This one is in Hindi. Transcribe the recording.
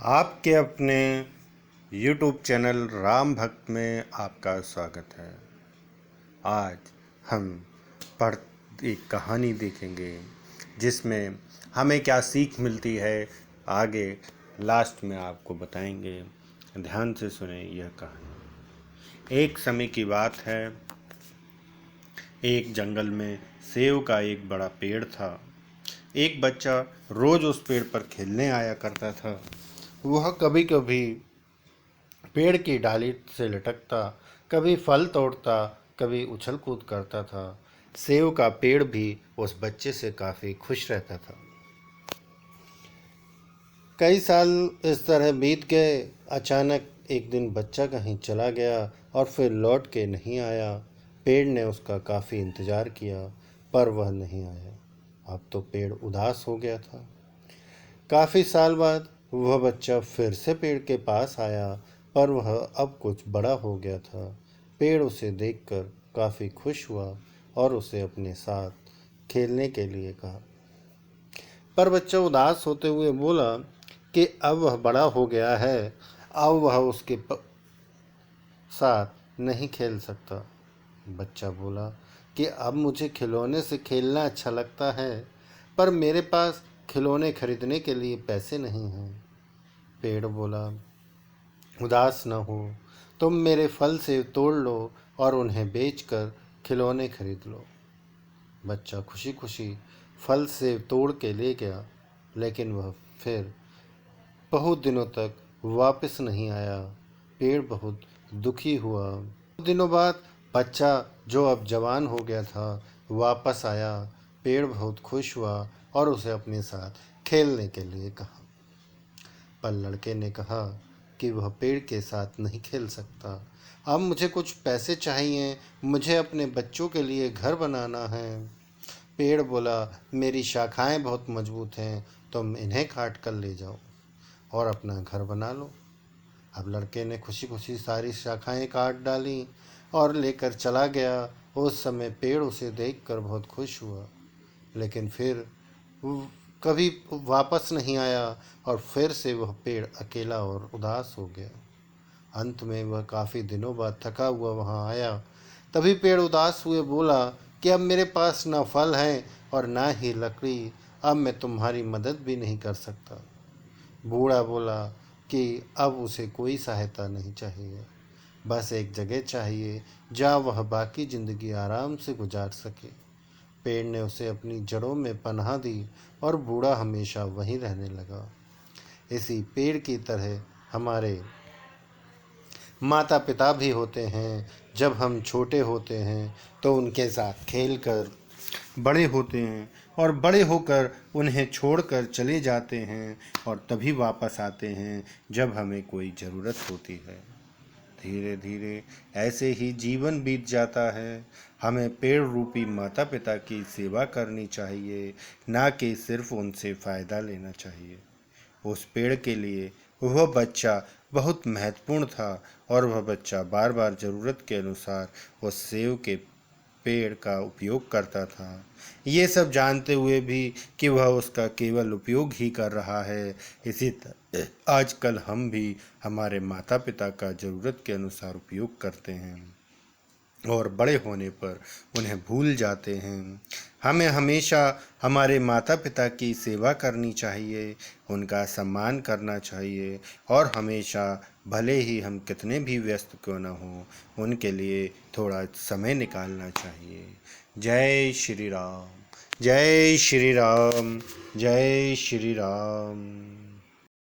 आपके अपने YouTube चैनल राम भक्त में आपका स्वागत है। आज हम पढ़ एक कहानी देखेंगे जिसमें हमें क्या सीख मिलती है, आगे लास्ट में आपको बताएंगे। ध्यान से सुने यह कहानी। एक समय की बात है, एक जंगल में सेव का एक बड़ा पेड़ था। एक बच्चा रोज उस पेड़ पर खेलने आया करता था। वह कभी कभी पेड़ की डाली से लटकता, कभी फल तोड़ता, कभी उछल कूद करता था। सेव का पेड़ भी उस बच्चे से काफी खुश रहता था। कई साल इस तरह बीत गए। अचानक एक दिन बच्चा कहीं चला गया और फिर लौट के नहीं आया। पेड़ ने उसका काफी इंतजार किया, पर वह नहीं आया। अब तो पेड़ उदास हो गया था। काफी साल बाद वह बच्चा फिर से पेड़ के पास आया, पर वह अब कुछ बड़ा हो गया था। पेड़ उसे देखकर काफी खुश हुआ और उसे अपने साथ खेलने के लिए कहा। पर बच्चा उदास होते हुए बोला कि अब वह बड़ा हो गया है, अब वह उसके साथ नहीं खेल सकता। बच्चा बोला कि अब मुझे खिलौने से खेलना अच्छा लगता है, पर मेरे पास खिलौने खरीदने के लिए पैसे नहीं हैं। पेड़ बोला, उदास न हो, तुम मेरे फल से तोड़ लो और उन्हें बेचकर खिलौने खरीद लो। बच्चा खुशी खुशी फल से तोड़ के ले गया, लेकिन वह फिर बहुत दिनों तक वापस नहीं आया। पेड़ बहुत दुखी हुआ। कुछ दिनों बाद बच्चा, जो अब जवान हो गया था, वापस आया। पेड़ बहुत खुश हुआ और उसे अपने साथ खेलने के लिए कहा। पर लड़के ने कहा कि वह पेड़ के साथ नहीं खेल सकता। अब मुझे कुछ पैसे चाहिए, मुझे अपने बच्चों के लिए घर बनाना है। पेड़ बोला, मेरी शाखाएं बहुत मजबूत हैं, तुम इन्हें काट कर ले जाओ और अपना घर बना लो। अब लड़के ने खुशी खुशी सारी शाखाएं काट डाली और लेकर चला गया। उस समय पेड़ उसे देखकर बहुत खुश हुआ, लेकिन फिर कभी वापस नहीं आया और फिर से वह पेड़ अकेला और उदास हो गया। अंत में वह काफ़ी दिनों बाद थका हुआ वहाँ आया। तभी पेड़ उदास हुए बोला कि अब मेरे पास ना फल है और ना ही लकड़ी, अब मैं तुम्हारी मदद भी नहीं कर सकता। बूढ़ा बोला कि अब उसे कोई सहायता नहीं चाहिए, बस एक जगह चाहिए जहाँ वह बाकी ज़िंदगी आराम से गुजार सके। पेड़ ने उसे अपनी जड़ों में पनाह दी और बूढ़ा हमेशा वहीं रहने लगा। इसी पेड़ की तरह हमारे माता पिता भी होते हैं। जब हम छोटे होते हैं तो उनके साथ खेलकर बड़े होते हैं और बड़े होकर उन्हें छोड़कर चले जाते हैं और तभी वापस आते हैं जब हमें कोई ज़रूरत होती है। धीरे धीरे ऐसे ही जीवन बीत जाता है। हमें पेड़ रूपी माता पिता की सेवा करनी चाहिए, ना कि सिर्फ उनसे फ़ायदा लेना चाहिए। उस पेड़ के लिए वह बच्चा बहुत महत्वपूर्ण था और वह बच्चा बार बार ज़रूरत के अनुसार उस सेव के पेड़ का उपयोग करता था, ये सब जानते हुए भी कि वह उसका केवल उपयोग ही कर रहा है। इसी तरह आजकल हम भी हमारे माता पिता का ज़रूरत के अनुसार उपयोग करते हैं और बड़े होने पर उन्हें भूल जाते हैं। हमें हमेशा हमारे माता पिता की सेवा करनी चाहिए, उनका सम्मान करना चाहिए और हमेशा, भले ही हम कितने भी व्यस्त क्यों न हों, उनके लिए थोड़ा समय निकालना चाहिए। जय श्री राम, जय श्री राम, जय श्री राम।